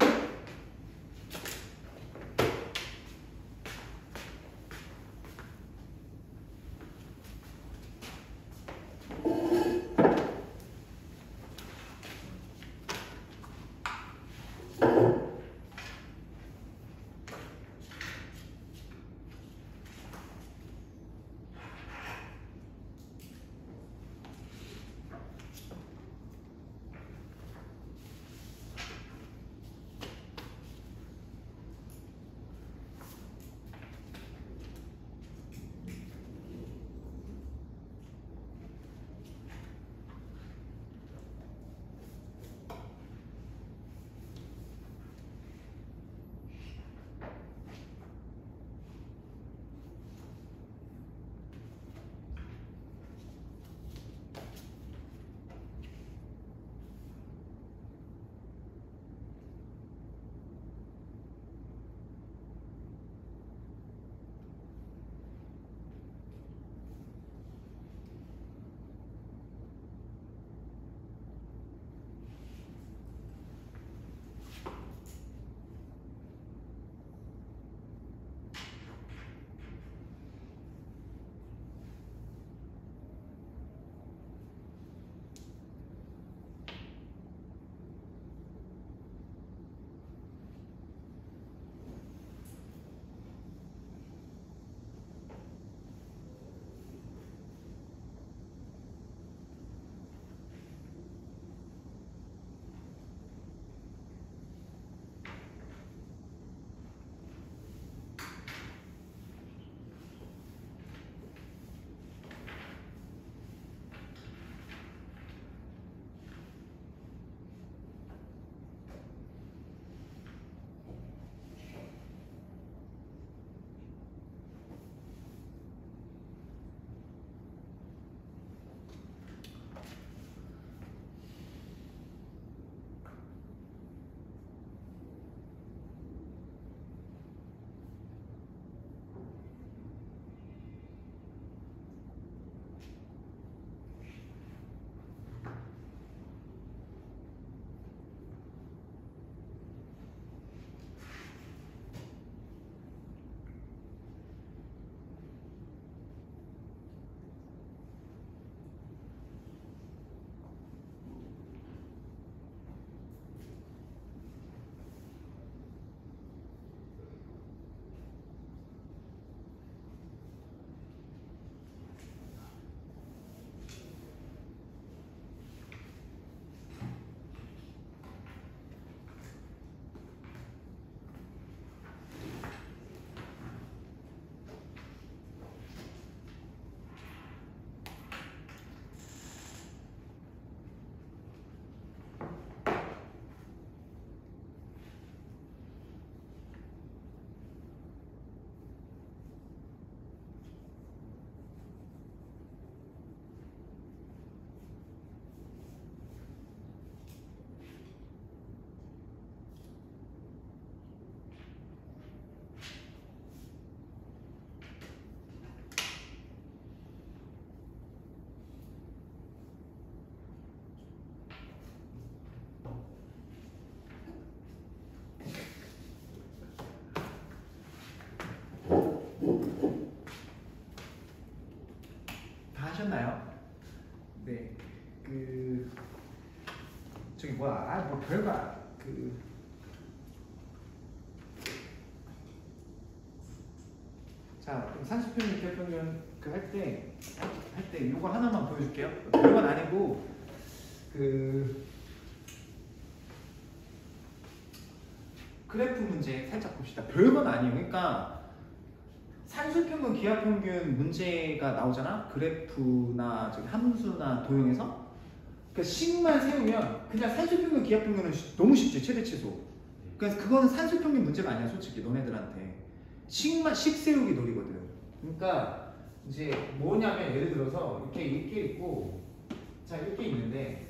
저기 뭐야? 뭐 별거 자, 그럼 산수평균 기하평균 할 때 이거 하나만 보여줄게요. 별건 아니고 그래프 문제 살짝 봅시다. 별건 아니에요. 그러니까 산수평균 기하평균 문제가 나오잖아. 그래프나 저기 함수나 도형에서. 그러니까 식만 세우면 그냥 산수평균 기하평균은 너무 쉽지. 최대 최소. 그러니까 그거는 산수평균 문제가 아니야. 솔직히 너네들한테 식 세우기 놀이거든. 그러니까 이제 뭐냐면 예를 들어서 이렇게 있고 자 이렇게 있는데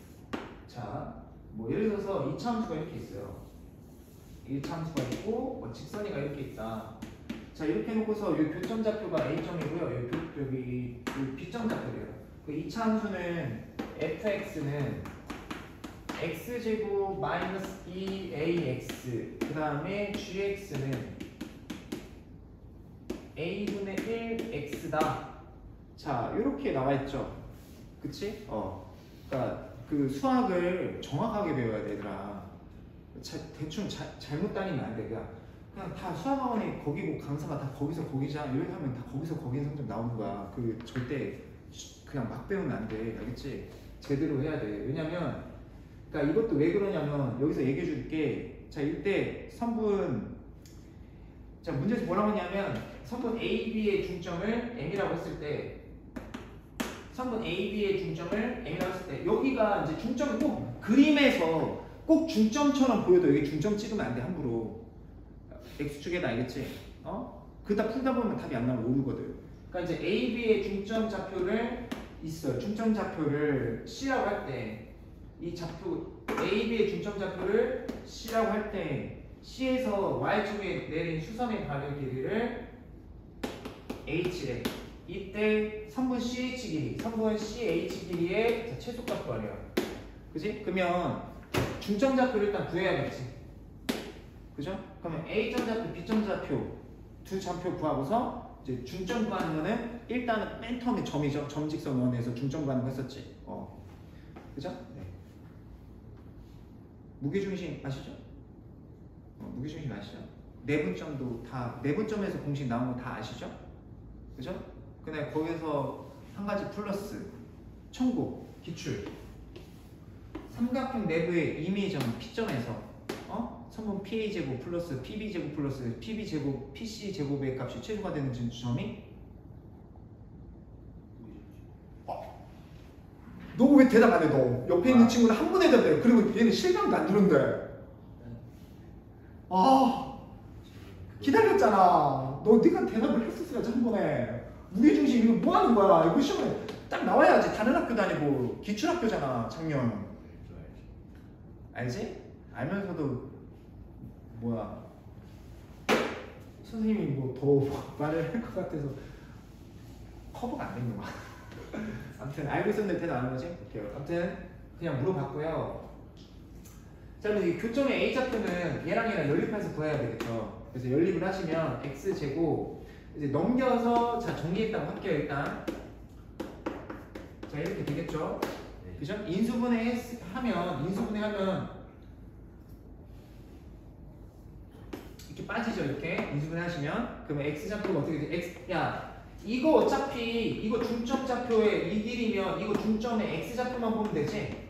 자 뭐 예를 들어서 2차 함수가 이렇게 있어요. 1차 함수가 있고 뭐 직선이가 이렇게 있다. 자 이렇게 해놓고서 이 교점 좌표가 A점이고요. 여기 B점 좌표래요. 그 2차 함수는 fx는 x제곱 마이너스 2ax 그 다음에 gx는 a분의 1x다. 자 이렇게 나와있죠. 그치? 그러니까 그 수학을 정확하게 배워야 돼 얘들아. 대충 잘못 다니면 안 돼. 그냥 다 수학학원이 거기고 강사가 다 거기서 거기자 이렇게 하면 다 거기서 거기 성적 나오는 거야. 절대 그냥 막 배우면 안 돼. 알겠지? 제대로 해야 돼. 왜냐면 그러니까 이것도 왜 그러냐면 여기서 얘기해 줄게. 자 이때 선분 자 문제에서 뭐라고 했냐면 선분 AB의 중점을 M이라고 했을 때 선분 AB의 중점을 M이라고 했을 때 여기가 이제 중점이 꼭 그림에서 꼭 중점처럼 보여도 여기 중점 찍으면 안 돼. 함부로 X축에다 알겠지? 그다 풀다 보면 답이 안 나오면 오르거든. 그러니까 이제 AB의 중점 좌표를 있어요. 중점 좌표를 C라고 할 때 이 좌표 AB의 중점 좌표를 C라고 할 때 C에서 Y쪽에 내린 수선의 가격 길이를 H래. 이때 선분 CH 길이, 선분 CH 길이의 최소값 구하래요. 그지? 그러면 중점 좌표를 일단 구해야겠지. 그죠? 그러면 A점 좌표, B점 좌표 두 좌표 구하고서 이제 중점 구하는 거는 일단은 맨 처음에 점이죠. 점직선 원에서 중점 구하는 거 했었지. 그죠? 네. 무게중심 아시죠? 무게중심 아시죠? 내분점도 다 내분점에서 공식 나온 거 다 아시죠? 그죠? 근데 거기서 한 가지 플러스 청구 기출 삼각형 내부의 임의점 P점에서 선분 PA제곱 플러스 PB제곱 플러스 PB제곱 PC제곱의 값이 최소가 되는 점이 너 왜 대답 안 해? 너 옆에 있는 친구는 한 번 대답해. 그리고 얘는 실감도 안 들은데 기다렸잖아. 네가 대답을 했었어야지 한 번에. 무게중심 이거 뭐 하는 거야? 이거 시험에 딱 나와야지. 다른 학교 다니고 기출학교잖아 작년. 알지? 알면서도 뭐야 선생님이 뭐 더 말을 할 것 같아서 커버가 안 되는 거야. 아무튼 알고 있었는데 대답 안 하는 거지? 오케이. 아무튼 그냥 물어봤고요. 자 그럼 이 교점의 A 좌표는 얘랑 연립해서 구해야 되겠죠. 그래서 연립을 하시면 x제곱 이제 넘겨서 자 정리했다고 할게요. 일단 자 이렇게 되겠죠. 그죠? 인수분해 하면 이렇게 빠지죠. 이렇게 인수분해 하시면 그러면 x 좌표가 어떻게 돼? x 야 이거 어차피 이거 중점 좌표의 이 길이면 이거 중점의 x 좌표만 보면 되지.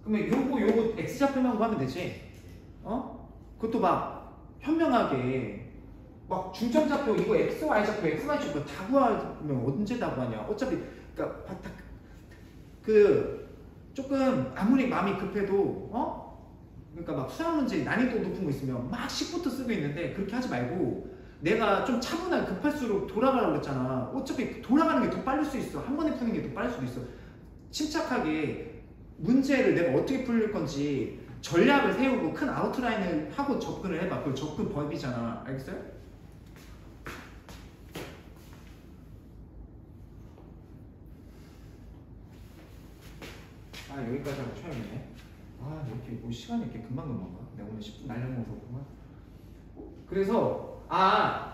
그러면 요거 x 좌표만 구하면 되지. 그것도 막 현명하게 막 중점 좌표 이거 x y 좌표 x y 좌표 다 구하면 언제 다 구하냐. 어차피 그러니까 조금 아무리 마음이 급해도 그러니까 막 수학 문제 난이도 높은 거 있으면 막 10부터 쓰고 있는데 그렇게 하지 말고 내가 좀 차분하게 급할수록 돌아가라고 그랬잖아. 어차피 돌아가는 게 더 빠를 수 있어. 한 번에 푸는 게 더 빠를 수도 있어. 침착하게 문제를 내가 어떻게 풀릴 건지 전략을 세우고 큰 아웃라인을 하고 접근을 해봐. 그걸 접근 법이잖아. 알겠어요? 여기까지 하고 처음이네. 이렇게 뭐 시간이 이렇게 금방 가? 내가 오늘 10분 날려먹어서 그만. 그래서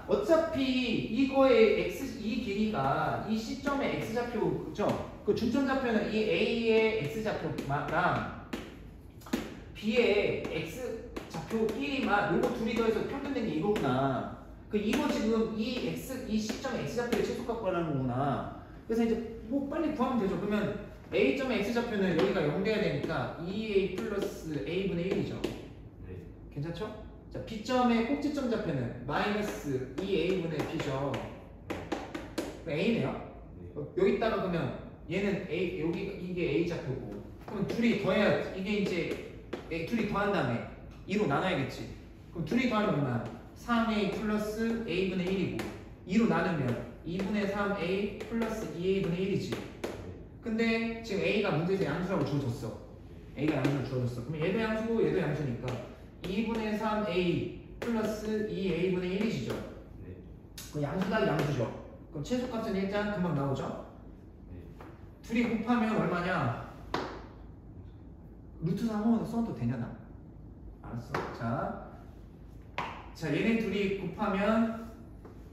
어차피 이거의 이 길이가 이 시점의 x좌표 그죠? 그 중점 좌표는 이 a의 x좌표랑 B의 X 좌표끼리만 요거 둘이 더해서 평균된 게 이거구나. 그 이거 지금 이 시점 X 좌표의 최소값 구하라는 거구나. 그래서 이제 뭐 빨리 구하면 되죠. 그러면 A점의 X 좌표는 여기가 0 돼야 되니까 2A 플러스 A분의 1이죠. 네. 괜찮죠? 자, B점의 꼭지점 좌표는 마이너스 2A분의 B죠. A네요. 여기다가 그러면 얘는 A, 이게 A 좌표고, 그럼 둘이 더해야 이게 이제 둘이 더한 다음에 2로 나눠야겠지. 그럼 둘이 더하면 얼마야? 3A 플러스 A분의 1이고 2로 나누면 2분의 3A 플러스 2A분의 1이지. 근데 지금 A가 문제에서 양수라고 주어졌어. A가 양수라고 주어졌어. 그럼 얘도 양수고 얘도 양수니까 2분의 3A 플러스 2A분의 1이죠. 그럼 양수다 양수죠. 그럼 최소값은 일단 금방 나오죠. 둘이 곱하면 얼마냐? 루트 3은 써도 되냐 나? 알았어. 자 얘네 둘이 곱하면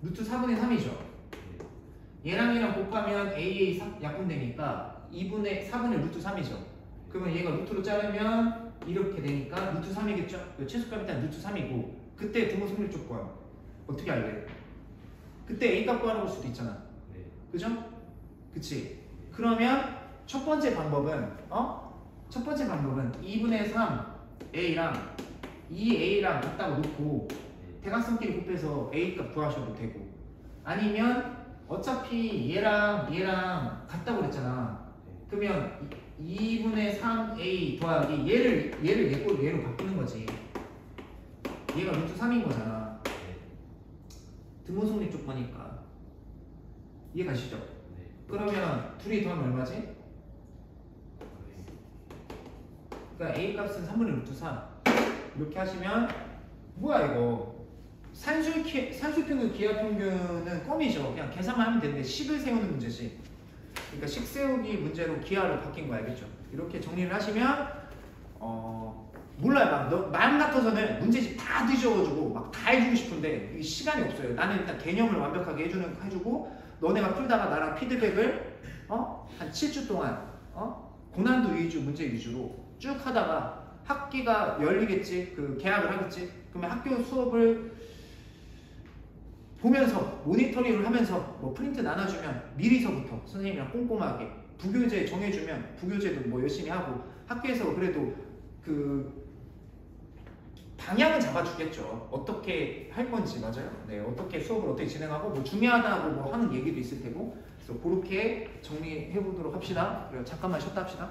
루트 4분의 3이죠. 얘랑 얘랑 곱하면 AA 약분되니까 2분의 4분의 루트 3이죠. 그러면 얘가 루트로 자르면 이렇게 되니까 루트 3이겠죠? 최소값이 일단 루트 3이고 그때 등호성립 조건 어떻게 알래? 그때 A값 구하는 걸 수도 있잖아. 그죠? 그치? 그러면 첫 번째 방법은 첫 번째 방법은 2분의 3A랑 2A랑 같다고 놓고 대각선끼리 곱해서 A값 구하셔도 되고, 아니면 어차피 얘랑 같다고 그랬잖아. 그러면 2분의 3A 더하기 얘를 얘로 바꾸는 거지. 얘가 루트 3인 거잖아. 등호성립 조건이니까. 이해가시죠? 그러면 둘이 더하면 얼마지? 그러니까 A 값은 3분의 루트 3 이렇게 하시면 뭐야 이거 산술평균 기하평균은 껌이죠. 그냥 계산만 하면 되는데 식을 세우는 문제지. 그러니까 식 세우기 문제로 기하로 바뀐 거 알겠죠? 이렇게 정리를 하시면 몰라요. 마음 같아서는 문제집 다 뒤져가지고 막 다 해주고 싶은데 시간이 없어요. 나는 일단 개념을 완벽하게 해주고 너네가 풀다가 나랑 피드백을 한 7주 동안 고난도 위주 문제 위주로 쭉 하다가 학기가 열리겠지. 그 개학을 하겠지. 그러면 학교 수업을 보면서 모니터링을 하면서 뭐 프린트 나눠주면 미리서부터 선생님이랑 꼼꼼하게 부교재 정해주면 부교재도 뭐 열심히 하고 학교에서 그래도 그 방향은 잡아주겠죠. 어떻게 할 건지. 맞아요. 네, 어떻게 수업을 어떻게 진행하고 뭐 중요하다고 뭐 하는 얘기도 있을 테고. 그래서 그렇게 정리해 보도록 합시다. 그리고 잠깐만 쉬었다 합시다.